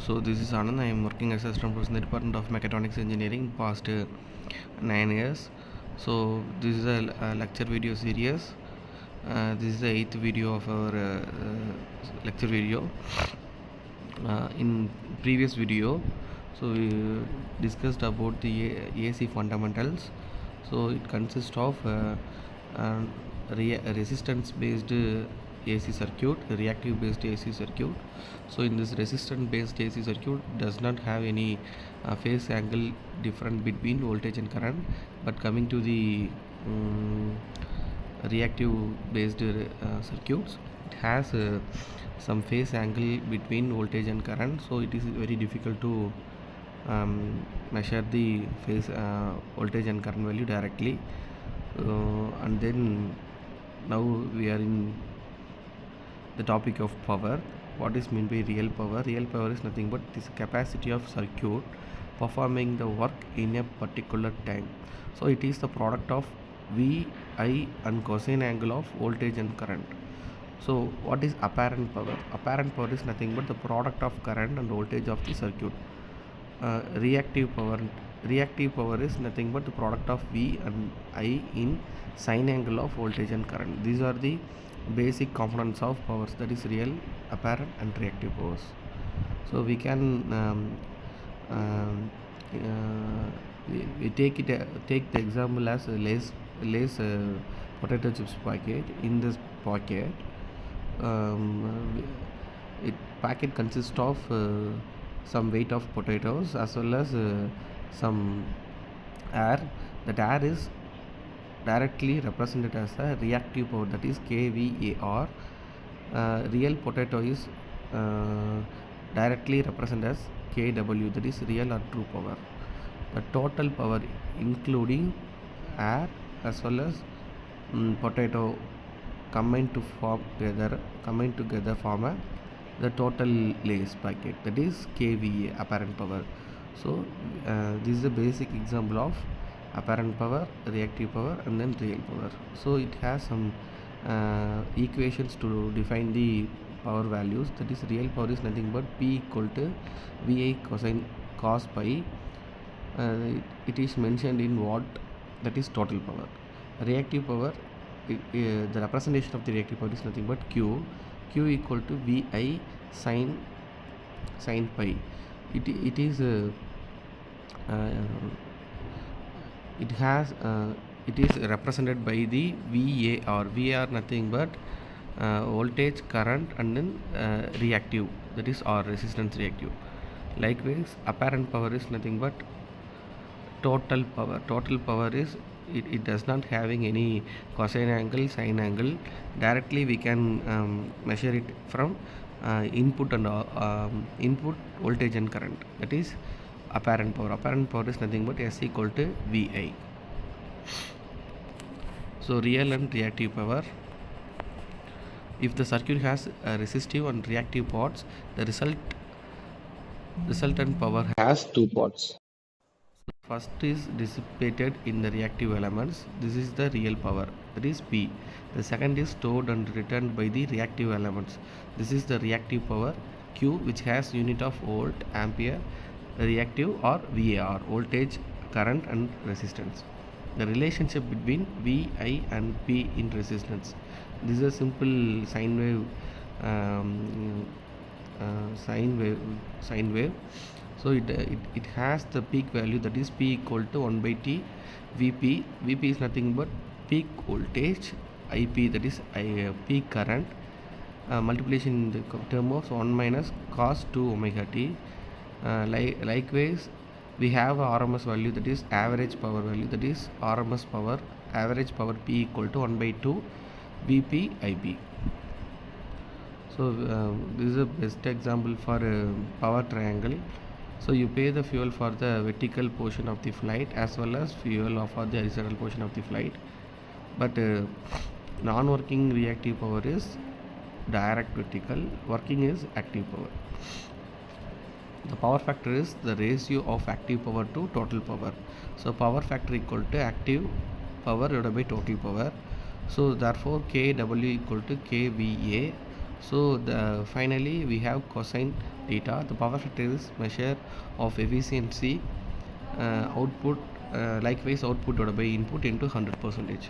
So this is Anand. I am working as a assistant professor in the Department of Mechatronics Engineering past 9 years. So this is a lecture video series. This is the 8th video of our lecture video. In previous video, so we discussed about the AC fundamentals. So it consists of resistance based AC circuit, reactive based AC circuit. So in this resistance based AC circuit does not have any phase angle difference between voltage and current, but coming to the reactive based circuits, it has some phase angle between voltage and current, so it is very difficult to measure the phase voltage and current value directly. And then now we are in the topic of power. What is meant by real power? Real power is nothing but this capacity of circuit performing the work in a particular time. So it is the product of V, I and cosine angle of voltage and current. So what is apparent power? Apparent power is nothing but the product of current and voltage of the circuit. Reactive power is nothing but the product of V and I in sine angle of voltage and current. These are the basic components of powers, that is real, apparent and reactive powers. So we can we take the example as a lace potato chips packet. In this packet, packet consists of some weight of potatoes as well as some air. That air is directly represented as a reactive power, that is kVAR. Real potato is directly represented as kW, that is real or true power. The total power including air as well as potato combined together form the total lace packet, that is kVA, apparent power. So this is a basic example of apparent power, reactive power and then real power. So it has some equations to define the power values, that is real power is nothing but P equal to VI cos pi. It is mentioned in watt, that is total power. Reactive power, the representation of the reactive power is nothing but Q equal to VI sin pi. It is it is represented by the VAR nothing but voltage, current and then reactive, that is or resistance reactive. Likewise apparent power is nothing but total power is it does not having any cosine angle, sine angle. Directly we can measure it from input and input voltage and current, that is apparent power. Apparent power is nothing but S equal to VI. So real and reactive power, if the circuit has resistive and reactive parts, the resultant power has two parts. First is dissipated in the reactive elements, this is the real power, that is P. The second is stored and returned by the reactive elements, this is the reactive power Q, which has unit of volt, ampere, reactive or VAR, voltage, current and resistance. The relationship between VI and P in resistance, this is a simple sine wave. So it has the peak value, that is P equal to 1 by T Vp. Vp is nothing but peak voltage, Ip, that is peak current, multiplication in the term of 1 minus cos 2 omega t. Likewise we have a RMS value, that is average power value, that is RMS power, average power P equal to 1 by 2 Vp Ip. So this is the best example for power triangle. So you pay the fuel for the vertical portion of the flight as well as fuel for the horizontal portion of the flight, but non-working reactive power is direct vertical, working is active power. The power factor is the ratio of active power to total power. So power factor equal to active power divided by total power. So therefore kW equal to kVA So finally we have cosine theta. The power factor is measure of efficiency output, likewise output divided by input into 100%.